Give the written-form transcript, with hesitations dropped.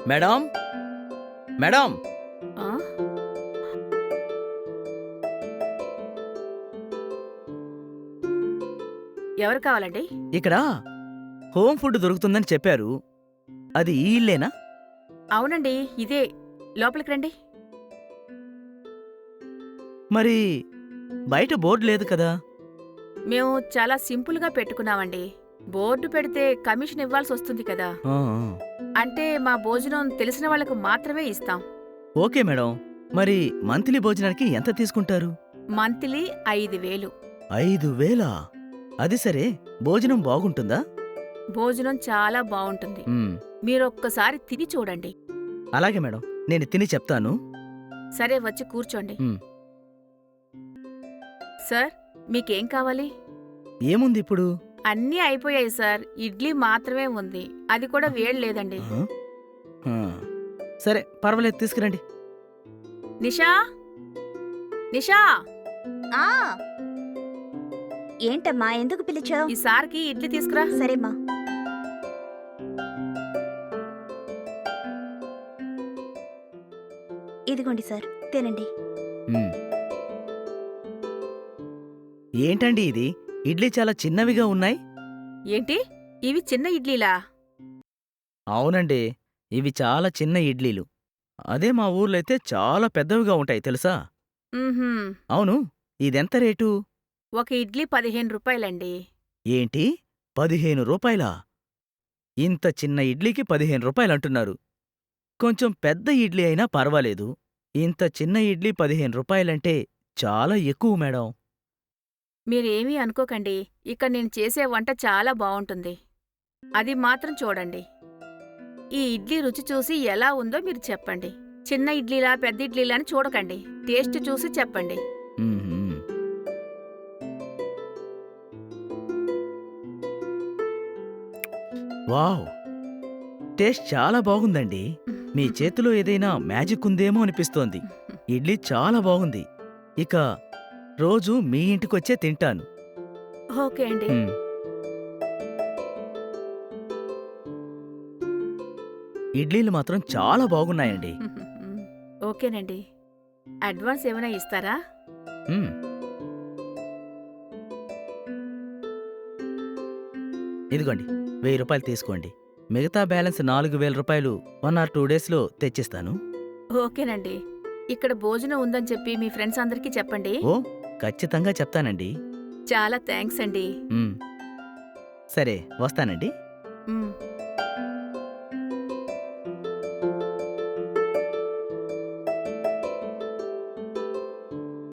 Madam madam ఆ? ఎవరు కావాలండి? ఇక్కడ హోమ్ ఫుడ్ దొరుకుతుందని చెప్పారు. అది ఈ ఇల్లేనా? అవునండి, ఇదే. లోపలికి రండి. మరి బయట బోర్డు లేదు కదా? మేము చాలా సింపుల్గా పెట్టుకున్నామండి. బోర్డు పెడితే కమిషన్ ఇవ్వాల్సి వస్తుంది కదా. ఆ, ఆ. అంటే మా భోజనం తెలిసిన వాళ్ళకు మాత్రమే ఇస్తాం. Okay madam. మరి మంత్లీ భోజనానికి ఎంత తీసుకుంటారు? మంత్లీ 5,000. 5,000? అది సరే, భోజనం బాగుంటుందా? భోజనం చాలా బావుంటుంది. మ్మ్. మీరొక్కసారి తిని చూడండి. అలాగే మేడం, నేను తిని చెప్తాను. సరే, వచ్చి కూర్చోండి. మ్మ్. సార్, మీకేం కావాలి? ఏముంది ఇప్పుడు? అన్నీ అయిపోయాయి సార్. ఇడ్లీ మాత్రమే ఉంది. అది కూడా వేడి లేదండి. ఆ? ఆ. సరే, పర్వాలేదు, తీసుకురండి. నిషా, నిషా, ఆ ఏంటమ్మా ఎందుకు పిలిచావు? ఈ సార్కి ఇడ్లీ తీసుకురా. సరేమ్మా. ఇదిగోండి సార్, తినండి. మ్మ్. ఏంటండి ఇది? ఇడ్లీ చాలా చిన్నవిగా ఉన్నాయి. ఏంటి? ఇవి చిన్న ఇడ్లీలా? అవునండి, ఇవి చాలా చిన్న ఇడ్లీలు. అదే మా ఊర్లో అయితే చాలా పెద్దవిగా ఉంటాయి తెలుసా? మ్మ్హ్మ్. అవును, ఇదెంత రేటు? ఒక ఇడ్లీ 15 రూపాయలండి. ఏంటి, 15 రూపాయలా? ఇంత చిన్న ఇడ్లీకి 15 రూపాయలంటున్నారు. కొంచెం పెద్ద ఇడ్లీ అయినా పర్వాలేదు. ఇంత చిన్న ఇడ్లీ 15 రూపాయలంటే చాలా ఎక్కువ మేడం. మీరేమీ అనుకోకండి. ఇక్కడ నేను చేసే వంట చాలా బావుంటుంది. అది మాత్రం చూడండి. ఈ ఇడ్లీ రుచి చూసి ఎలా ఉందో మీరు చెప్పండి. చిన్న ఇడ్లీలా పెద్ద ఇడ్లీలా అని చూడకండి. టేస్ట్ చూసి చెప్పండి. మ్మ్హ్మ్. వావ్, టేస్ట్ చాలా బాగుందండి. మీ చేతిలో ఏదైనా మ్యాజిక్ ఉందేమో అనిపిస్తోంది. ఇడ్లీ చాలా బాగుంది. ఇక రోజు మీ ఇంటికొచ్చే తింటాను. ఓకే అండి. మ్మ్. ఇడ్లీలు మాత్రం చాలా బాగున్నాయండి. ఓకేనండి. అడ్వాన్స్ ఏమైనా ఇస్తారా? మ్మ్. ఇదిగోండి, 1000 రూపాయలు తీసుకోండి. మిగతా బ్యాలెన్స్ 4,000 రూపాయలు 1 or 2 డేస్లో తెచ్చిస్తాను. ఓకేనండి. ఇక్కడ భోజనం ఉందని చెప్పి మీ ఫ్రెండ్స్ అందరికీ చెప్పండి. ఓ, ఖచ్చితంగా చెప్తానండి. చాలా థ్యాంక్స్ అండి. మ్మ్. సరే, వస్తానండి.